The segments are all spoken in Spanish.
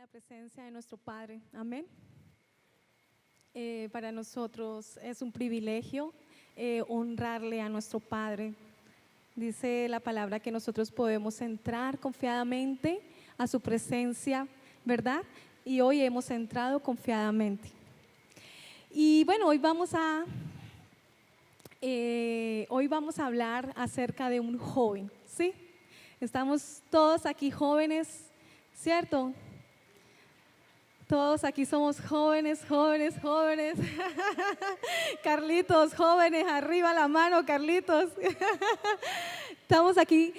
la presencia de nuestro Padre. Amén. Para nosotros es un privilegio honrarle a nuestro Padre. Dice la palabra que nosotros podemos entrar confiadamente a su presencia, ¿verdad? Y hoy hemos entrado confiadamente. Y bueno, hoy vamos a hablar acerca de un joven, ¿sí? Estamos todos aquí jóvenes, ¿cierto? Todos aquí somos jóvenes. Carlitos, jóvenes, arriba la mano, Carlitos. Estamos aquí.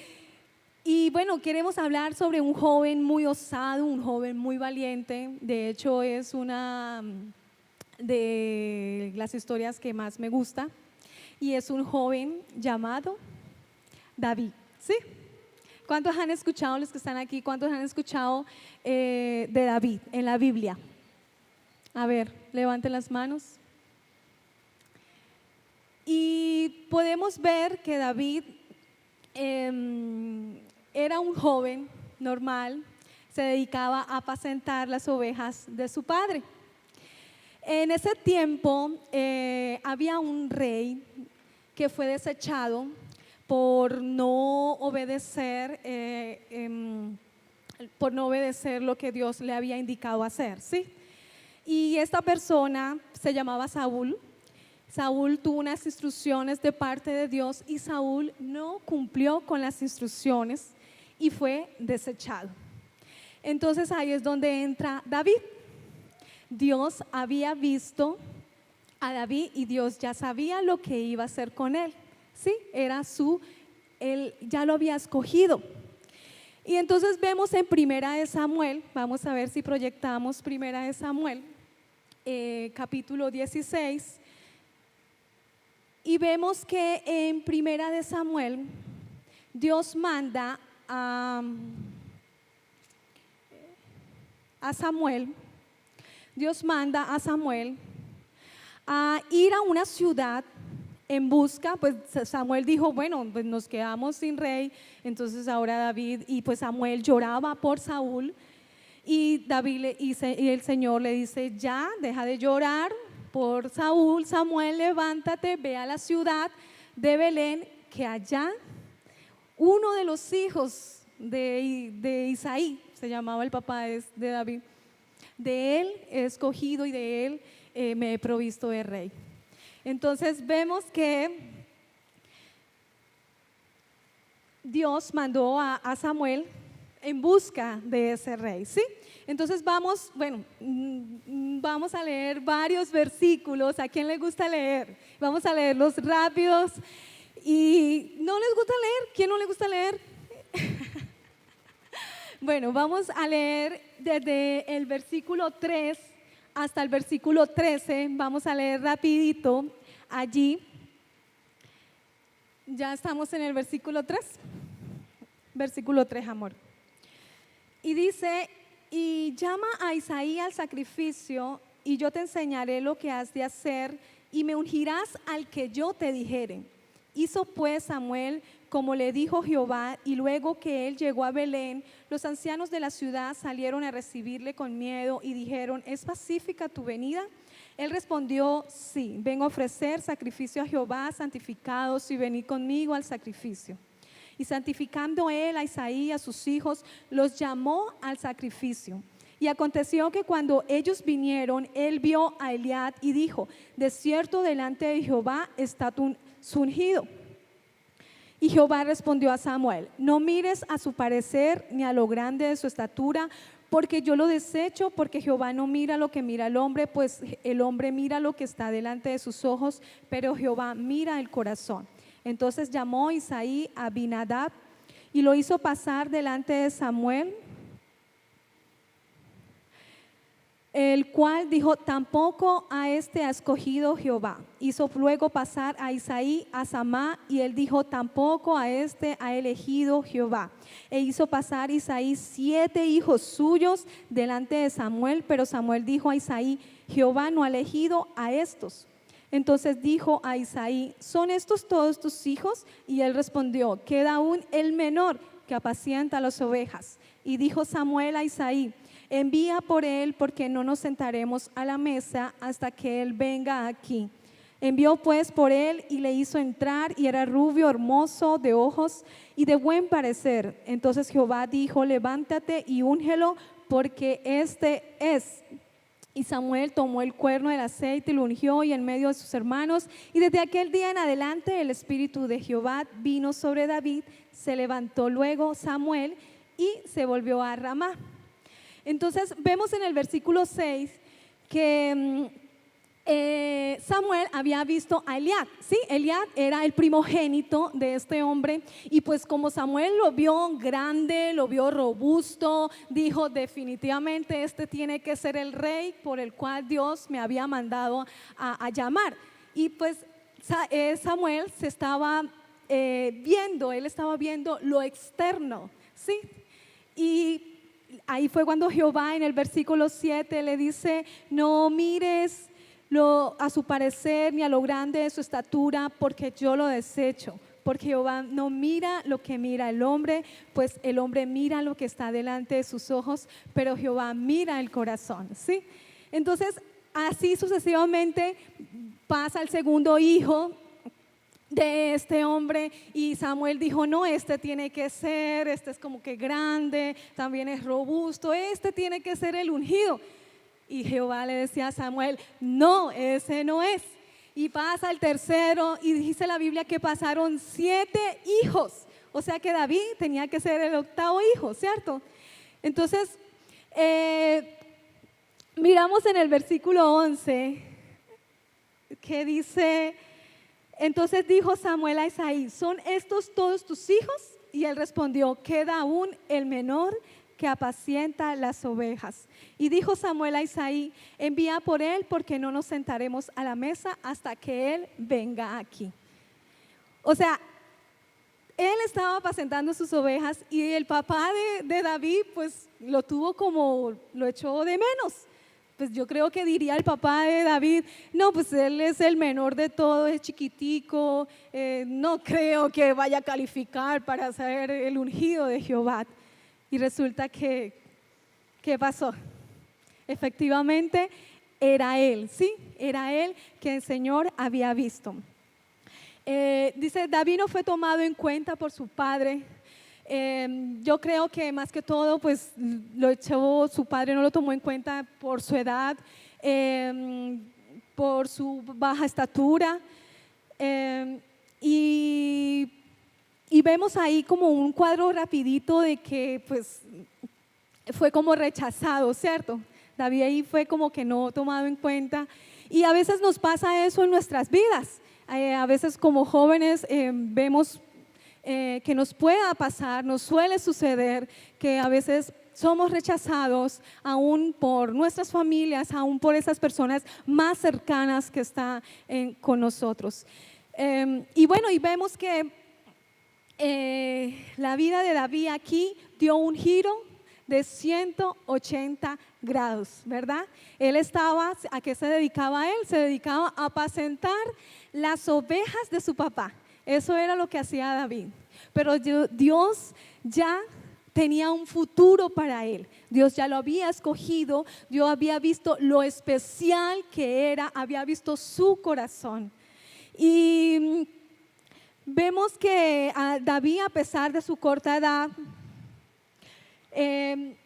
Y bueno, queremos hablar sobre un joven muy osado, un joven muy valiente. De hecho, es una de las historias que más me gusta. Y es un joven llamado David, ¿sí? ¿Cuántos han escuchado, los que están aquí, cuántos han escuchado de David en la Biblia? A ver, levanten las manos. Y podemos ver que David era un joven normal, se dedicaba a apacentar las ovejas de su padre. En ese tiempo había un rey que fue desechado por no obedecer lo que Dios le había indicado hacer, ¿sí? Y esta persona se llamaba Saúl. Saúl tuvo unas instrucciones de parte de Dios y Saúl no cumplió con las instrucciones y fue desechado. Entonces ahí es donde entra David. Dios había visto a David y Dios ya sabía lo que iba a hacer con él. Sí, él ya lo había escogido. Y entonces vemos en Primera de Samuel, vamos a ver si proyectamos Primera de Samuel, capítulo 16, y vemos que en Primera de Samuel Dios manda a Samuel, a ir a una ciudad en busca. Pues Samuel dijo, bueno, pues nos quedamos sin rey, entonces ahora David, y pues Samuel lloraba por Saúl, y y el Señor le dice, ya, deja de llorar por Saúl, Samuel, levántate, ve a la ciudad de Belén, que allá uno de los hijos de Isaí, se llamaba el papá de David, de él he escogido y de él me he provisto de rey. Entonces vemos que Dios mandó a Samuel en busca de ese rey, ¿sí? Entonces vamos a leer varios versículos. ¿A quién le gusta leer? Vamos a leerlos rápidos. ¿Y no les gusta leer? ¿Quién no le gusta leer? Bueno, vamos a leer desde el versículo 3 hasta el versículo 13, vamos a leer rapidito allí. Ya estamos en el versículo 3. Versículo 3, amor. Y dice, y llama a Isaí al sacrificio, y yo te enseñaré lo que has de hacer, y me ungirás al que yo te dijere. Hizo pues Samuel como le dijo Jehová, y luego que él llegó a Belén, los ancianos de la ciudad salieron a recibirle con miedo y dijeron, ¿es pacífica tu venida? Él respondió, sí, vengo a ofrecer sacrificio a Jehová, santificados y venid conmigo al sacrificio. Y santificando él a Isaí y a sus hijos, los llamó al sacrificio. Y aconteció que cuando ellos vinieron, él vio a Eliab y dijo, de cierto delante de Jehová está tu ungido. Y Jehová respondió a Samuel, no mires a su parecer ni a lo grande de su estatura, porque yo lo desecho, porque Jehová no mira lo que mira el hombre, pues el hombre mira lo que está delante de sus ojos, pero Jehová mira el corazón. Entonces llamó Isaí a Abinadab y lo hizo pasar delante de Samuel, el cual dijo, tampoco a este ha escogido Jehová. Hizo luego pasar a Isaí a Samá, y él dijo, tampoco a este ha elegido Jehová. E hizo pasar Isaí 7 hijos suyos delante de Samuel, pero Samuel dijo a Isaí, Jehová no ha elegido a estos. Entonces dijo a Isaí, ¿son estos todos tus hijos? Y él respondió, queda aún el menor que apacienta las ovejas. Y dijo Samuel a Isaí, envía por él porque no nos sentaremos a la mesa hasta que él venga aquí. Envió pues por él y le hizo entrar, y era rubio, hermoso de ojos y de buen parecer. Entonces Jehová dijo: levántate y úngelo, porque este es. Y Samuel tomó el cuerno del aceite y lo ungió y en medio de sus hermanos. Y desde aquel día en adelante el espíritu de Jehová vino sobre David. Se levantó luego Samuel y se volvió a Ramá. Entonces vemos en el versículo 6 que Samuel había visto a Eliab, ¿sí? Eliab era el primogénito de este hombre, y pues como Samuel lo vio grande, lo vio robusto, dijo: definitivamente este tiene que ser el rey por el cual Dios me había mandado a llamar. Y pues Samuel se estaba él estaba viendo lo externo, ¿sí? Y ahí fue cuando Jehová en el versículo 7 le dice: no mires a su parecer ni a lo grande de su estatura, porque yo lo desecho. Porque Jehová no mira lo que mira el hombre, pues el hombre mira lo que está delante de sus ojos, pero Jehová mira el corazón, ¿sí? Entonces, así sucesivamente pasa el segundo hijo de este hombre, y Samuel dijo: no, este tiene que ser, este es como que grande, también es robusto, este tiene que ser el ungido. Y Jehová le decía a Samuel: no, ese no es. Y pasa el tercero, y dice la Biblia que pasaron 7 hijos, o sea que David tenía que ser el octavo hijo, ¿cierto? Entonces miramos en el versículo 11 que dice: entonces dijo Samuel a Isaí: ¿son estos todos tus hijos? Y él respondió: queda aún el menor, que apacienta las ovejas. Y dijo Samuel a Isaí: envía por él, porque no nos sentaremos a la mesa hasta que él venga aquí. O sea, él estaba apacentando sus ovejas, y el papá de David pues lo tuvo como, lo echó de menos. Pues yo creo que diría el papá de David: no, pues él es el menor de todos, es chiquitico, no creo que vaya a calificar para ser el ungido de Jehová. Y resulta que, ¿qué pasó? Efectivamente era él, ¿sí? Era él que el Señor había visto. Dice: David no fue tomado en cuenta por su padre. Yo creo que más que todo pues su padre no lo tomó en cuenta por su edad, por su baja estatura, y vemos ahí como un cuadro rapidito de que pues fue como rechazado, ¿cierto? David ahí fue como que no tomado en cuenta, y a veces nos pasa eso en nuestras vidas. A veces como jóvenes vemos que nos pueda pasar, nos suele suceder que a veces somos rechazados aún por nuestras familias, aún por esas personas más cercanas que están con nosotros. Y bueno, y vemos que la vida de David aquí dio un giro de 180 grados, ¿verdad? ¿A qué se dedicaba él? Se dedicaba a apacentar las ovejas de su papá. Eso era lo que hacía David. Pero Dios ya tenía un futuro para él. Dios ya lo había escogido, Dios había visto lo especial que era, había visto su corazón. Y vemos que a David, a pesar de su corta edad, él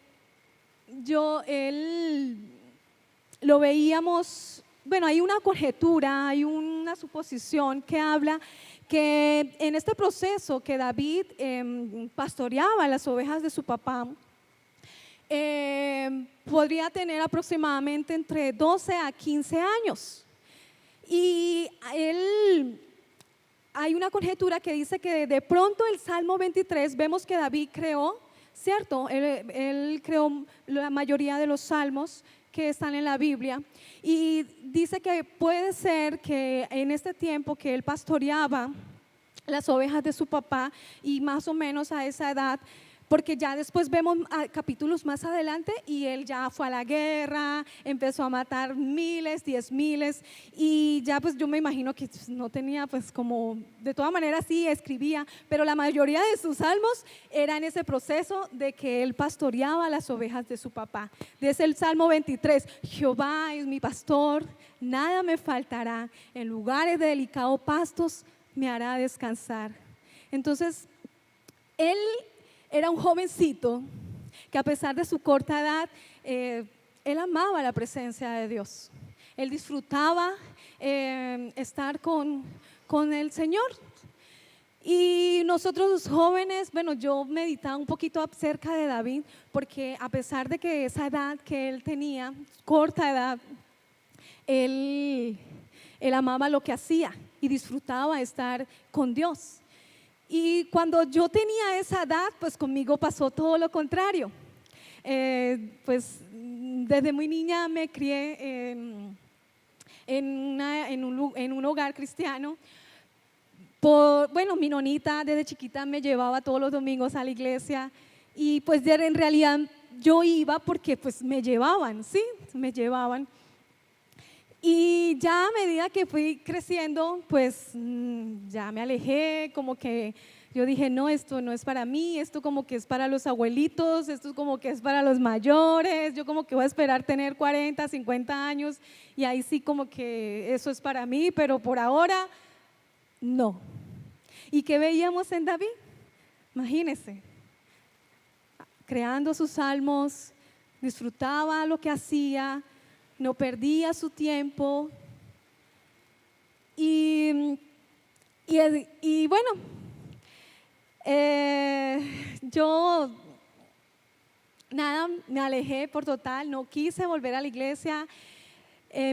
lo veíamos, bueno, hay una conjetura, hay una suposición que habla que en este proceso que David pastoreaba las ovejas de su papá, podría tener aproximadamente entre 12 a 15 años. Y hay una conjetura que dice que de pronto el Salmo 23, vemos que David creó, ¿cierto? Él creó la mayoría de los salmos que están en la Biblia, y dice que puede ser que en este tiempo que él pastoreaba las ovejas de su papá, y más o menos a esa edad, porque ya después vemos capítulos más adelante y él ya fue a la guerra, empezó a matar miles, 10,000, y ya pues yo me imagino que no tenía pues como, de todas maneras sí escribía, pero la mayoría de sus salmos era en ese proceso de que él pastoreaba las ovejas de su papá. Desde el Salmo 23, Jehová es mi pastor, nada me faltará, en lugares de delicados pastos me hará descansar. Entonces, él era un jovencito que a pesar de su corta edad, él amaba la presencia de Dios. Él disfrutaba estar con el Señor. Y nosotros los jóvenes, bueno, yo meditaba un poquito acerca de David, porque a pesar de que esa edad que él tenía, corta edad, él amaba lo que hacía y disfrutaba estar con Dios. Y cuando yo tenía esa edad, pues conmigo pasó todo lo contrario. Pues desde muy niña me crié en un hogar cristiano. Bueno, mi nonita desde chiquita me llevaba todos los domingos a la iglesia y pues en realidad yo iba porque pues me llevaban, ¿sí? Me llevaban. Y ya a medida que fui creciendo, pues ya me alejé, como que yo dije, no, esto no es para mí, esto como que es para los abuelitos, esto como que es para los mayores, yo como que voy a esperar tener 40, 50 años y ahí sí como que eso es para mí, pero por ahora no. ¿Y qué veíamos en David? Imagínense, creando sus salmos, disfrutaba lo que hacía, no perdía su tiempo y bueno, yo nada, me alejé por total, no quise volver a la iglesia.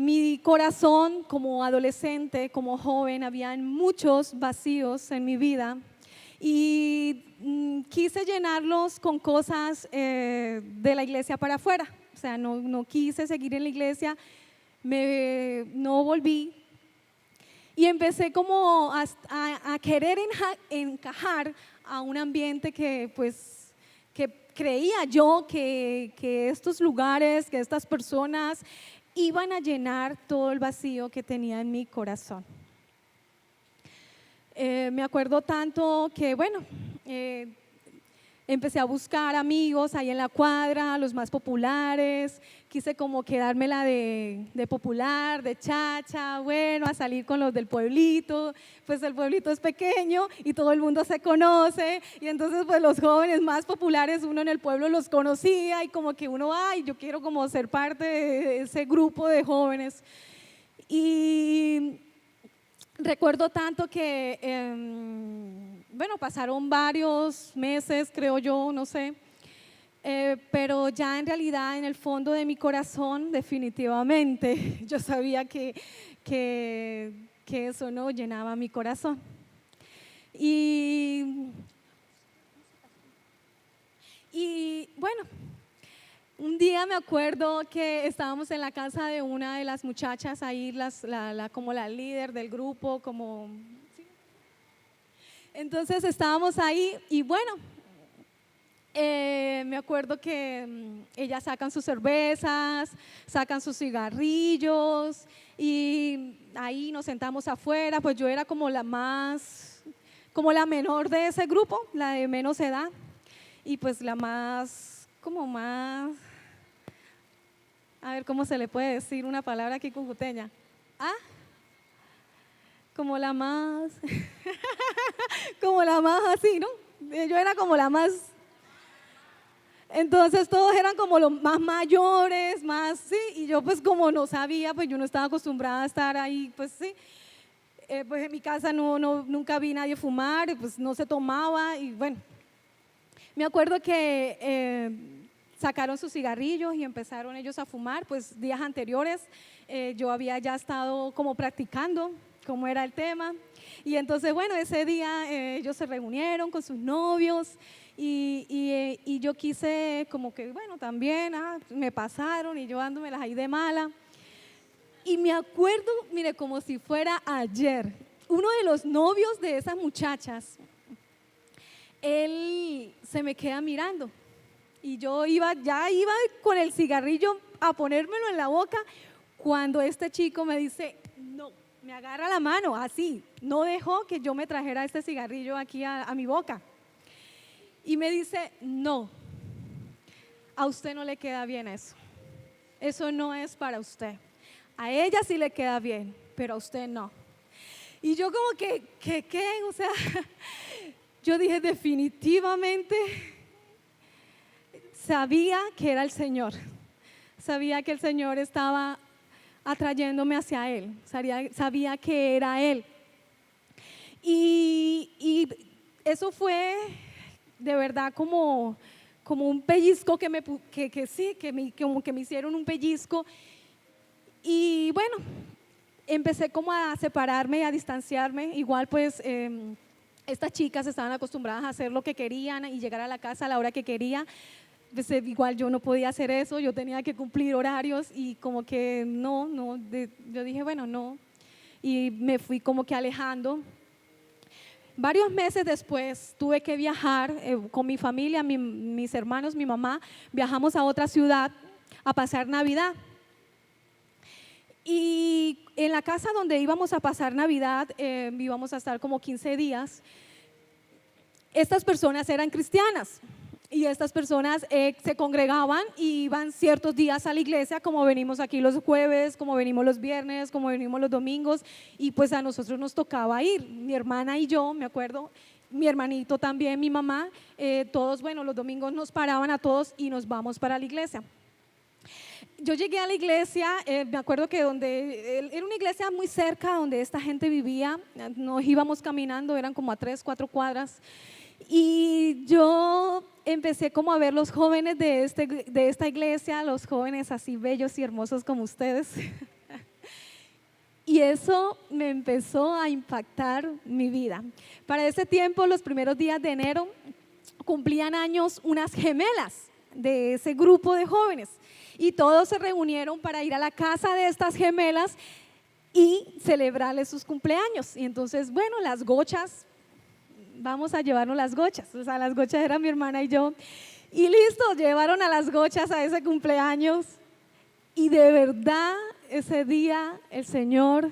Mi corazón como adolescente, como joven, habían muchos vacíos en mi vida y quise llenarlos con cosas de la iglesia para afuera. O sea, no quise seguir en la iglesia, no volví y empecé como a querer encajar a un ambiente que pues que creía yo que estos lugares, que estas personas iban a llenar todo el vacío que tenía en mi corazón. Me acuerdo tanto que bueno, empecé a buscar amigos ahí en la cuadra, los más populares, quise como quedármela de popular, de chacha, bueno, a salir con los del pueblito, pues el pueblito es pequeño y todo el mundo se conoce y entonces pues los jóvenes más populares uno en el pueblo los conocía y como que uno, ay, yo quiero como ser parte de ese grupo de jóvenes. Y recuerdo tanto que, bueno, pasaron varios meses, creo yo, no sé, pero ya en realidad en el fondo de mi corazón definitivamente yo sabía que eso no llenaba mi corazón. Y bueno, un día me acuerdo que estábamos en la casa de una de las muchachas ahí, como la líder del grupo, como... ¿sí? Entonces estábamos ahí y bueno, me acuerdo que ellas sacan sus cervezas, sacan sus cigarrillos y ahí nos sentamos afuera, pues yo era como la menor de ese grupo, la de menos edad y pues la más, a ver cómo se le puede decir una palabra aquí cucuteña. ¿Ah? Como la más, como la más así, ¿no? Yo era como la más. Entonces todos eran como los más mayores, más, sí, y yo pues como no sabía, pues yo no estaba acostumbrada a estar ahí, pues sí. Pues en mi casa nunca vi nadie fumar, pues no se tomaba y bueno. Me acuerdo que sacaron sus cigarrillos y empezaron ellos a fumar, pues días anteriores yo había ya estado como practicando cómo era el tema y entonces bueno, ese día ellos se reunieron con sus novios y yo quise como que bueno, también me pasaron y yo dándomelas ahí de mala y me acuerdo, mire, como si fuera ayer, uno de los novios de esas muchachas él se me queda mirando y ya iba con el cigarrillo a ponérmelo en la boca cuando este chico me dice, no, me agarra la mano, así, no dejó que yo me trajera este cigarrillo aquí a mi boca. Y me dice, no, a usted no le queda bien eso. Eso no es para usted. A ella sí le queda bien, pero a usted no. Y yo como que ¿qué? O sea, yo dije definitivamente, sabía que era el Señor. Sabía que el Señor estaba atrayéndome hacia Él. Sabía que era Él. Y eso fue de verdad como un pellizco como que me hicieron un pellizco. Y bueno, empecé como a separarme y a distanciarme. Igual pues estas chicas estaban acostumbradas a hacer lo que querían y llegar a la casa a la hora que quería. Pues, igual yo no podía hacer eso, yo tenía que cumplir horarios y como que yo dije bueno, no. Y me fui como que alejando. Varios meses después tuve que viajar con mi familia, mis hermanos, mi mamá. Viajamos a otra ciudad a pasar Navidad. Y en la casa donde íbamos a pasar Navidad, íbamos a estar como 15 días, estas personas eran cristianas y estas personas se congregaban y iban ciertos días a la iglesia, como venimos aquí los jueves, como venimos los viernes, como venimos los domingos, y pues a nosotros nos tocaba ir, mi hermana y yo, me acuerdo, mi hermanito también, mi mamá, todos, bueno, los domingos nos paraban a todos y nos vamos para la iglesia. Yo llegué a la iglesia, me acuerdo que era una iglesia muy cerca donde esta gente vivía, nos íbamos caminando, eran como a 3, 4 cuadras, y yo empecé como a ver los jóvenes de esta iglesia, los jóvenes así bellos y hermosos como ustedes, y eso me empezó a impactar mi vida. Para ese tiempo, los primeros días de enero, cumplían años unas gemelas de ese grupo de jóvenes. Y todos se reunieron para ir a la casa de estas gemelas y celebrarles sus cumpleaños. Y entonces, bueno, las gochas, vamos a llevarnos las gochas. O sea, las gochas eran mi hermana y yo. Y listo, llevaron a las gochas a ese cumpleaños. Y de verdad, ese día el Señor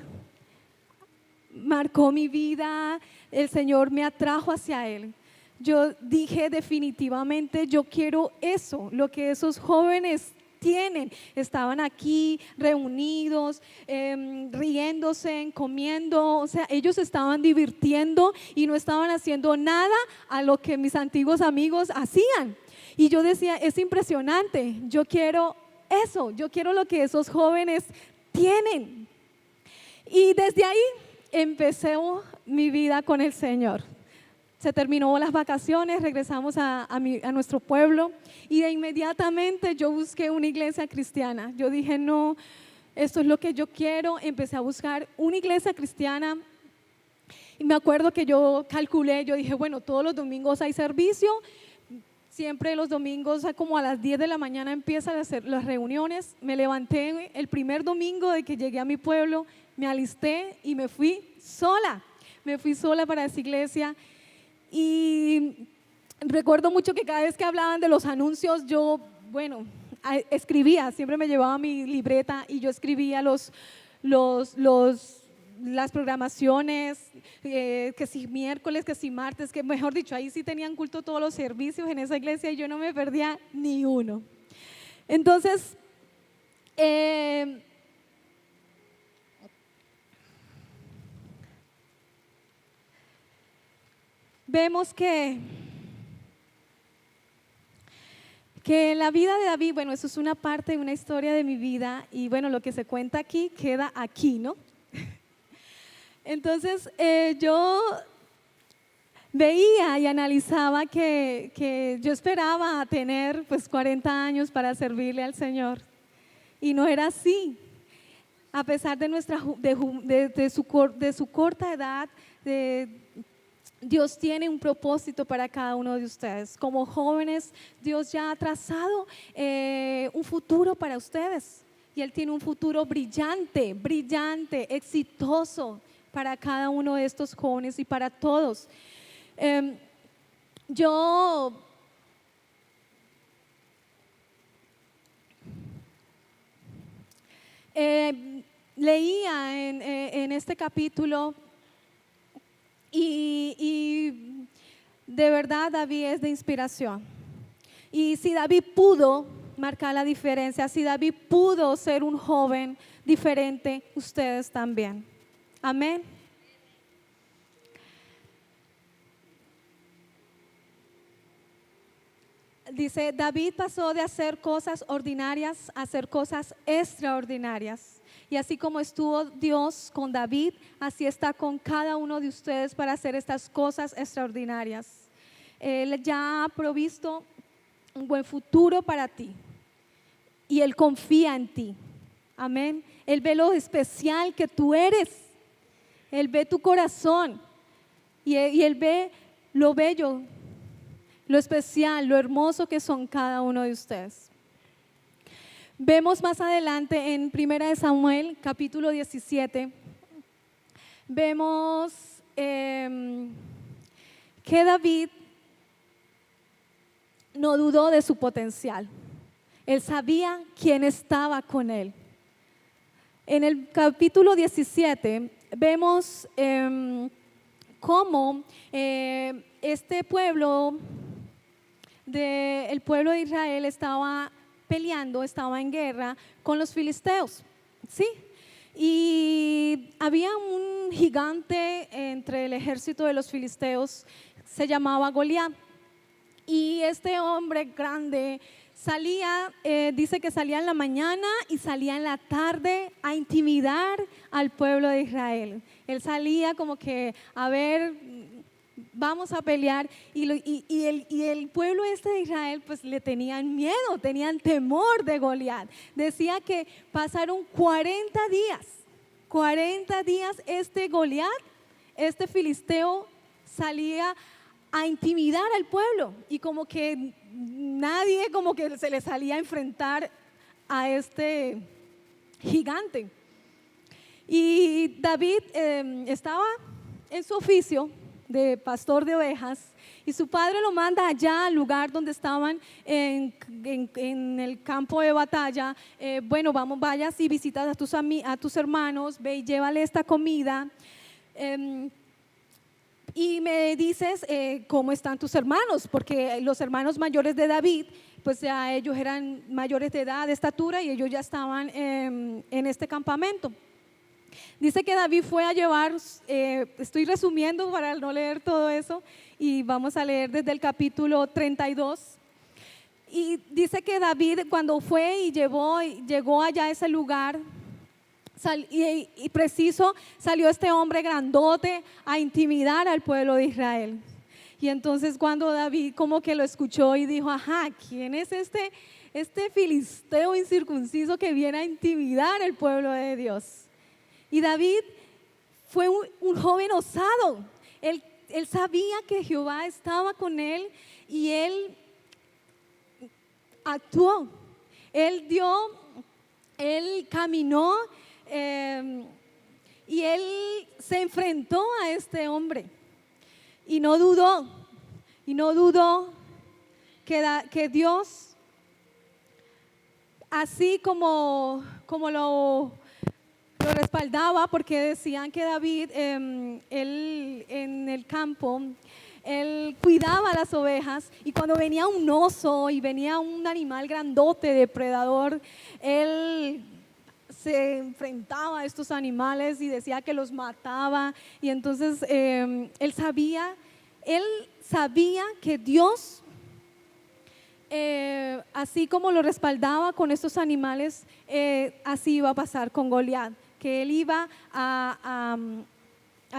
marcó mi vida, el Señor me atrajo hacia Él. Yo dije definitivamente, yo quiero eso, lo que esos jóvenes tienen. Estaban aquí reunidos, riéndose, comiendo, o sea, ellos estaban divirtiendo y no estaban haciendo nada a lo que mis antiguos amigos hacían. Y yo decía, es impresionante, yo quiero eso, yo quiero lo que esos jóvenes tienen. Y desde ahí empecé mi vida con el Señor. Se terminó las vacaciones, regresamos a nuestro pueblo y de inmediatamente yo busqué una iglesia cristiana. Yo dije, no, esto es lo que yo quiero. Empecé a buscar una iglesia cristiana y me acuerdo que yo calculé, yo dije, bueno, todos los domingos hay servicio, siempre los domingos como a las 10 de la mañana empiezan a hacer las reuniones. Me levanté el primer domingo de que llegué a mi pueblo, me alisté y me fui sola para esa iglesia. Y recuerdo mucho que cada vez que hablaban de los anuncios, yo, bueno, escribía, siempre me llevaba mi libreta y yo escribía las programaciones, que si miércoles, que si martes, que mejor dicho, ahí sí tenían culto todos los servicios en esa iglesia y yo no me perdía ni uno. Entonces, vemos que en la vida de David, bueno, eso es una parte de una historia de mi vida y bueno, lo que se cuenta aquí queda aquí, ¿no? Entonces yo veía y analizaba que yo esperaba tener pues 40 años para servirle al Señor y no era así. A pesar de su corta edad, Dios tiene un propósito para cada uno de ustedes. Como jóvenes, Dios ya ha trazado un futuro para ustedes. Y Él tiene un futuro brillante, brillante, exitoso para cada uno de estos jóvenes y para todos. yo leía en este capítulo y de verdad David es de inspiración. Y si David pudo marcar la diferencia, si David pudo ser un joven diferente, ustedes también. Amén. Dice, David pasó de hacer cosas ordinarias a hacer cosas extraordinarias. Y así como estuvo Dios con David, así está con cada uno de ustedes para hacer estas cosas extraordinarias. Él ya ha provisto un buen futuro para ti y Él confía en ti. Amén. Él ve lo especial que tú eres. Él ve tu corazón y Él ve lo bello, lo especial, lo hermoso que son cada uno de ustedes. Vemos más adelante en 1 Samuel capítulo 17, vemos que David no dudó de su potencial. Él sabía quién estaba con él. En el capítulo 17 vemos cómo este pueblo, el pueblo de Israel estaba peleando, estaba en guerra con los filisteos, ¿sí? Y había un gigante entre el ejército de los filisteos, se llamaba Goliat. Y este hombre grande salía, dice que salía en la mañana y salía en la tarde a intimidar al pueblo de Israel. Él salía como que a ver, vamos a pelear, y el pueblo este de Israel pues le tenían miedo, tenían temor de Goliat. Decía que pasaron 40 días este Goliat, este filisteo salía a intimidar al pueblo y como que nadie como que se le salía a enfrentar a este gigante. Y David estaba en su oficio de pastor de ovejas y su padre lo manda allá al lugar donde estaban en el campo de batalla. Bueno, vamos, vayas y visitas a tus hermanos, ve y llévale esta comida. Y me dices cómo están tus hermanos, porque los hermanos mayores de David, pues ya ellos eran mayores de edad, de estatura, y ellos ya estaban en este campamento. Dice que David fue a llevar, estoy resumiendo para no leer todo eso, y vamos a leer desde el capítulo 32. Y dice que David cuando fue y llegó allá a ese lugar, y preciso salió este hombre grandote a intimidar al pueblo de Israel. Y entonces cuando David como que lo escuchó y dijo, ajá, ¿quién es este filisteo incircunciso que viene a intimidar al pueblo de Dios? Y David fue un joven osado. Él sabía que Jehová estaba con él y él actuó. Él caminó y él se enfrentó a este hombre y no dudó que Dios, así como lo respaldaba, porque decían que David él en el campo él cuidaba las ovejas, y cuando venía un oso y venía un animal grandote, depredador, él se enfrentaba a estos animales y decía que los mataba. Y entonces él sabía que Dios, así como lo respaldaba con estos animales, así iba a pasar con Goliat, que él iba a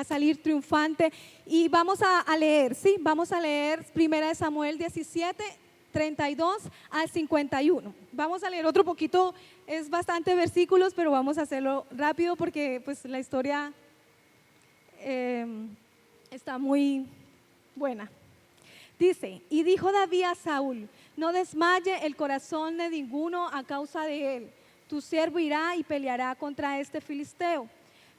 salir triunfante. Y vamos a leer, ¿sí? Vamos a leer 1 Samuel 17, 32 al 51. Vamos a leer otro poquito, es bastante versículos, pero vamos a hacerlo rápido porque pues la historia está muy buena. Dice, y dijo David a Saúl, no desmaye el corazón de ninguno a causa de él. Tu siervo irá y peleará contra este filisteo.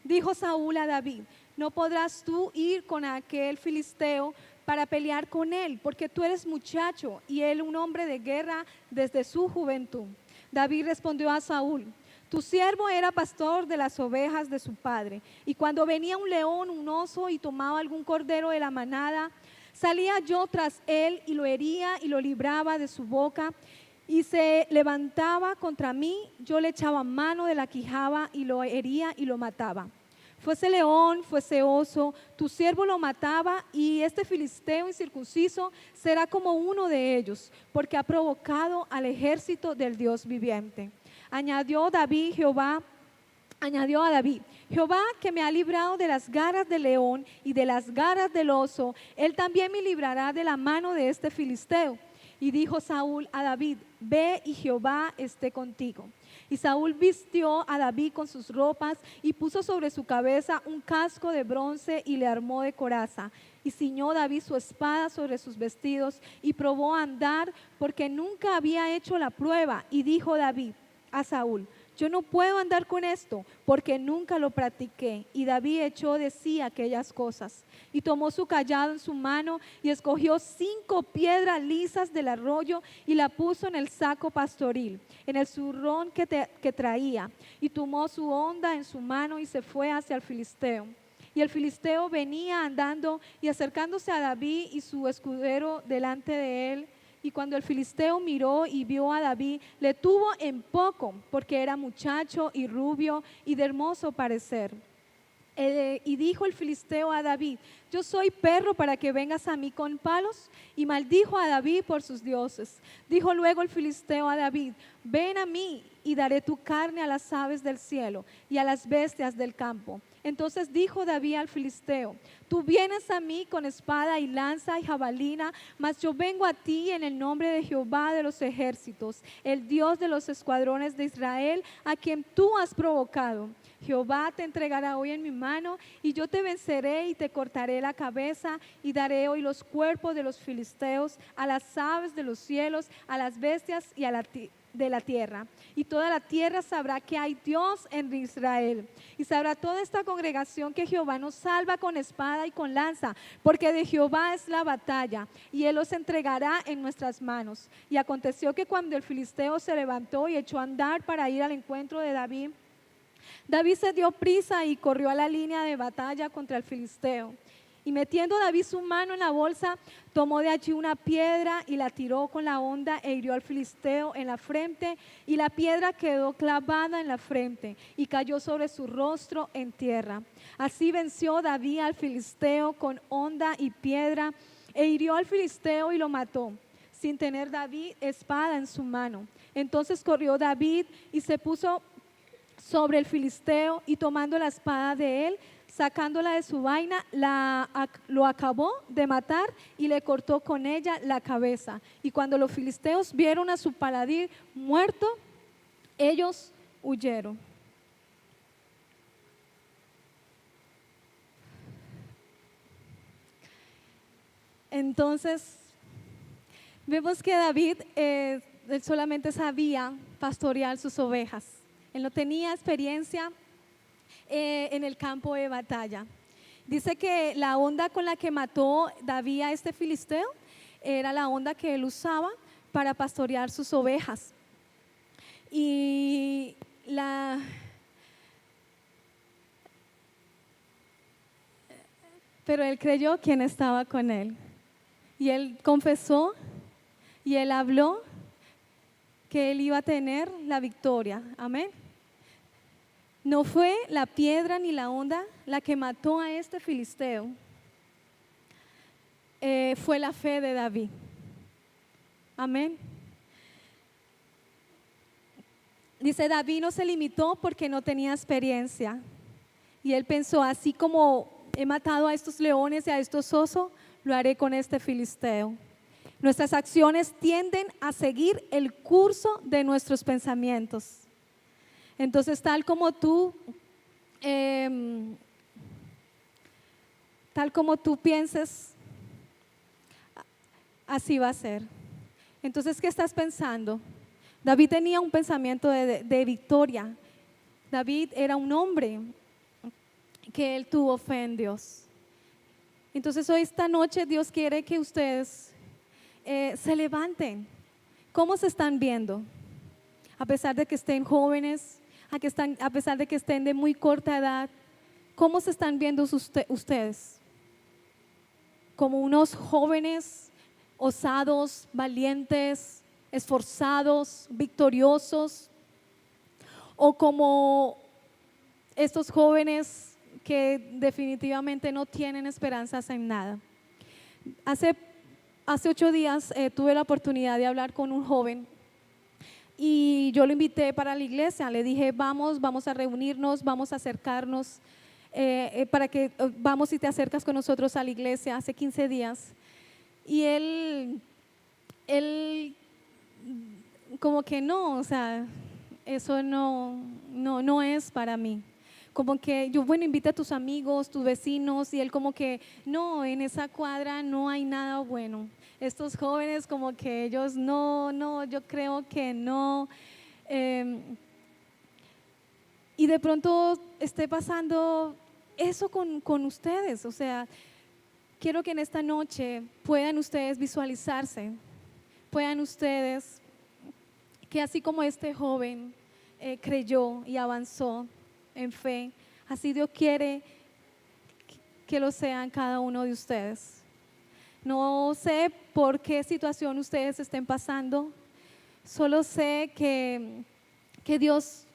Dijo Saúl a David, no podrás tú ir con aquel filisteo, para pelear con él, porque tú eres muchacho y él un hombre de guerra desde su juventud. David respondió a Saúl: tu siervo era pastor de las ovejas de su padre, y cuando venía un león, un oso y tomaba algún cordero de la manada, salía yo tras él y lo hería y lo libraba de su boca, y se levantaba contra mí, yo le echaba mano de la quijada y lo hería y lo mataba. Fuese león, fuese oso, tu siervo lo mataba, y este filisteo incircunciso será como uno de ellos, porque ha provocado al ejército del Dios viviente. Añadió a David, Jehová que me ha librado de las garras del león y de las garras del oso, él también me librará de la mano de este filisteo. Y dijo Saúl a David: ve y Jehová esté contigo. Y Saúl vistió a David con sus ropas y puso sobre su cabeza un casco de bronce y le armó de coraza. Y ciñó David su espada sobre sus vestidos y probó a andar, porque nunca había hecho la prueba. Y dijo David a Saúl: yo no puedo andar con esto, porque nunca lo practiqué. Y David echó de sí aquellas cosas, y tomó su cayado en su mano, y escogió 5 piedras lisas del arroyo, y la puso en el saco pastoril, en el zurrón que traía, y tomó su honda en su mano, y se fue hacia el filisteo. Y el filisteo venía andando, y acercándose a David y su escudero delante de él. Y cuando el filisteo miró y vio a David, le tuvo en poco, porque era muchacho y rubio y de hermoso parecer. Y dijo el filisteo a David: yo soy perro para que vengas a mí con palos. Y maldijo a David por sus dioses. Dijo luego el filisteo a David: ven a mí y daré tu carne a las aves del cielo y a las bestias del campo. Entonces dijo David al filisteo: tú vienes a mí con espada y lanza y jabalina, mas yo vengo a ti en el nombre de Jehová de los ejércitos, el Dios de los escuadrones de Israel, a quien tú has provocado. Jehová te entregará hoy en mi mano, y yo te venceré y te cortaré la cabeza, y daré hoy los cuerpos de los filisteos a las aves de los cielos, a las bestias y de la tierra. Y toda la tierra sabrá que hay Dios en Israel. Y sabrá toda esta congregación que Jehová nos salva con espada y con lanza, porque de Jehová es la batalla, y Él los entregará en nuestras manos. Y aconteció que cuando el filisteo se levantó y echó a andar para ir al encuentro de David, David se dio prisa y corrió a la línea de batalla contra el filisteo. Y metiendo David su mano en la bolsa, tomó de allí una piedra y la tiró con la honda e hirió al filisteo en la frente, y la piedra quedó clavada en la frente y cayó sobre su rostro en tierra. Así venció David al filisteo con honda y piedra, e hirió al filisteo y lo mató, sin tener David espada en su mano. Entonces corrió David y se puso sobre el filisteo, y tomando la espada de él, sacándola de su vaina, lo acabó de matar y le cortó con ella la cabeza. Y cuando los filisteos vieron a su paladín muerto, ellos huyeron. Entonces, vemos que David él solamente sabía pastorear sus ovejas. Él no tenía experiencia en el campo de batalla. Dice que la honda con la que mató David a este filisteo era la honda que él usaba para pastorear sus ovejas. Pero él creyó quien estaba con él. Y él confesó y él habló que él iba a tener la victoria. Amén. No fue la piedra ni la honda la que mató a este filisteo, fue la fe de David. Amén. Dice: David no se limitó porque no tenía experiencia, y él pensó: así como he matado a estos leones y a estos osos, lo haré con este filisteo. Nuestras acciones tienden a seguir el curso de nuestros pensamientos. Entonces, tal como tú pienses, así va a ser. Entonces, ¿qué estás pensando? David tenía un pensamiento de victoria. David era un hombre que él tuvo fe en Dios. Entonces hoy esta noche Dios quiere que ustedes se levanten. ¿Cómo se están viendo? A pesar de que estén jóvenes, a pesar de que estén de muy corta edad, ¿cómo se están viendo ustedes? ¿Como unos jóvenes osados, valientes, esforzados, victoriosos? ¿O como estos jóvenes que definitivamente no tienen esperanzas en nada? Hace 8 días tuve la oportunidad de hablar con un joven y yo lo invité para la iglesia. Le dije, vamos a reunirnos, vamos a acercarnos, para que vamos y te acercas con nosotros a la iglesia hace 15 días. Y él como que no, o sea, eso no es para mí. Como que yo, bueno, invita a tus amigos, tus vecinos, y él como que, no, en esa cuadra no hay nada bueno. Estos jóvenes como que ellos no, yo creo que no. Y de pronto esté pasando eso con ustedes, o sea, quiero que en esta noche puedan ustedes visualizarse, puedan ustedes, que así como este joven creyó y avanzó en fe, así Dios quiere que lo sean cada uno de ustedes. No sé por qué situación ustedes estén pasando, solo sé que Dios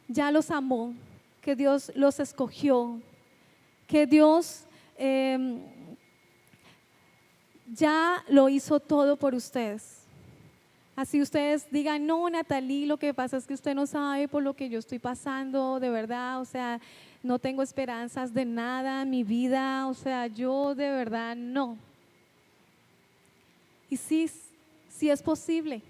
ya los amó, que Dios los escogió, que Dios ya lo hizo todo por ustedes. Así ustedes digan, no, Natalie, lo que pasa es que usted no sabe por lo que yo estoy pasando, de verdad, o sea, no tengo esperanzas de nada en mi vida, o sea, yo de verdad no. Y sí es posible.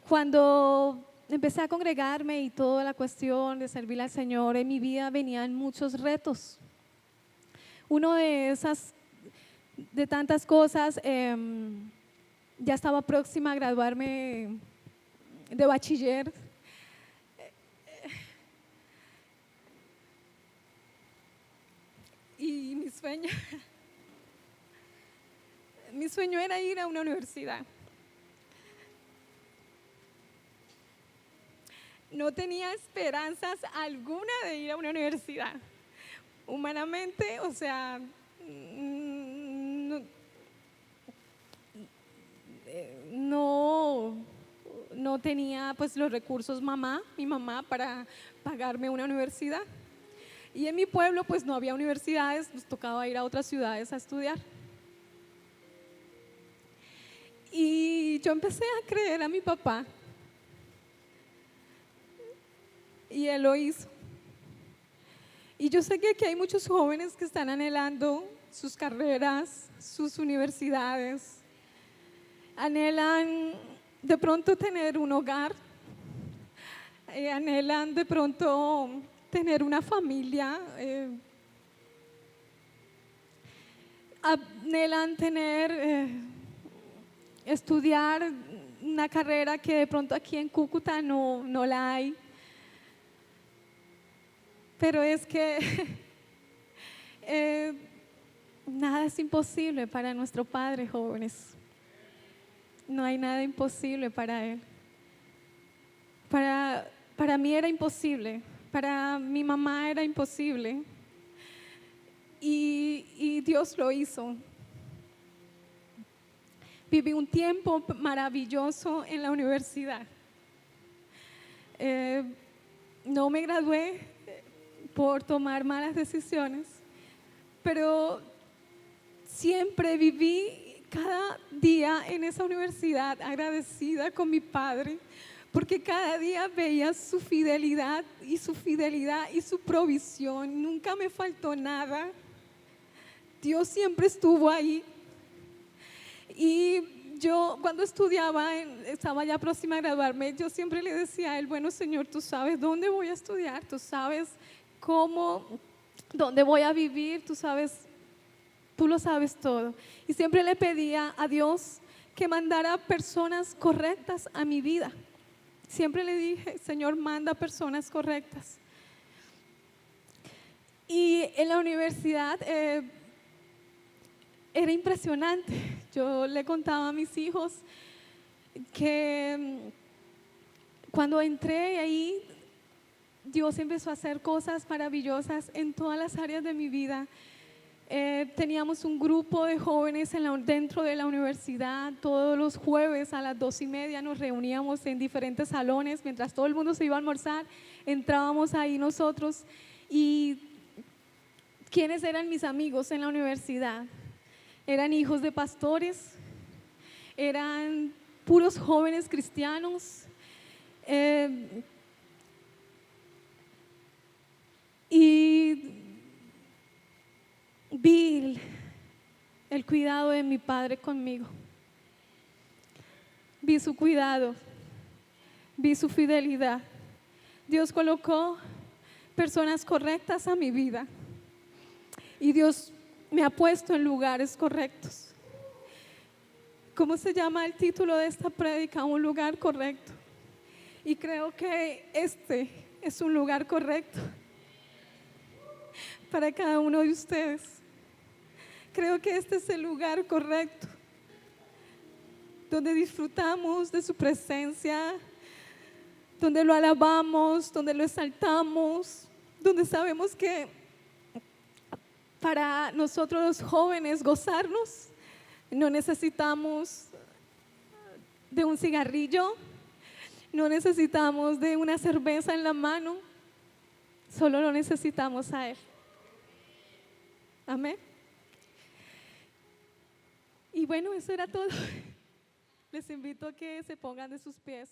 Cuando empecé a congregarme y toda la cuestión de servir al Señor, en mi vida venían muchos retos. Uno de tantas cosas, ya estaba próxima a graduarme de bachiller. Y mi sueño era ir a una universidad. No tenía esperanzas alguna de ir a una universidad. Humanamente, o sea, no tenía pues los recursos mi mamá para pagarme una universidad. Y en mi pueblo pues no había universidades, nos tocaba ir a otras ciudades a estudiar. Y yo empecé a creer a mi papá. Y él lo hizo. Y yo sé que aquí hay muchos jóvenes que están anhelando sus carreras, sus universidades, anhelan de pronto tener un hogar, anhelan de pronto tener una familia, anhelan estudiar una carrera que de pronto aquí en Cúcuta no la hay. Pero es que nada es imposible para nuestro Padre, jóvenes. No hay nada imposible para Él. Para mí era imposible, para mi mamá era imposible. Y Dios lo hizo. Viví un tiempo maravilloso en la universidad. No me gradué por tomar malas decisiones, pero siempre viví cada día en esa universidad agradecida con mi padre, porque cada día veía su fidelidad y su provisión. Nunca me faltó nada. Dios siempre estuvo ahí. Y yo cuando estaba ya próxima a graduarme, yo siempre le decía a él, bueno, Señor, tú sabes dónde voy a estudiar, tú sabes dónde voy a vivir, tú lo sabes todo. Y siempre le pedía a Dios que mandara personas correctas a mi vida. Siempre le dije, Señor, manda personas correctas. Y en la universidad era impresionante. Yo le contaba a mis hijos que cuando entré ahí, Dios empezó a hacer cosas maravillosas en todas las áreas de mi vida. Teníamos un grupo de jóvenes dentro de la universidad. Todos los jueves a las 2:30 nos reuníamos en diferentes salones. Mientras todo el mundo se iba a almorzar, entrábamos ahí nosotros. ¿Y quiénes eran mis amigos en la universidad? Eran hijos de pastores, eran puros jóvenes cristianos. Y vi el cuidado de mi padre conmigo. Vi su cuidado, vi su fidelidad. Dios colocó personas correctas a mi vida y Dios me ha puesto en lugares correctos. ¿Cómo se llama el título de esta prédica? Un lugar correcto. Y creo que este es un lugar correcto para cada uno de ustedes. Creo que este es el lugar correcto, donde disfrutamos de su presencia, donde lo alabamos, donde lo exaltamos, donde sabemos que para nosotros los jóvenes gozarnos, no necesitamos de un cigarrillo, no necesitamos de una cerveza en la mano, solo lo necesitamos a Él. Amén. Y bueno, eso era todo. Les invito a que se pongan de sus pies.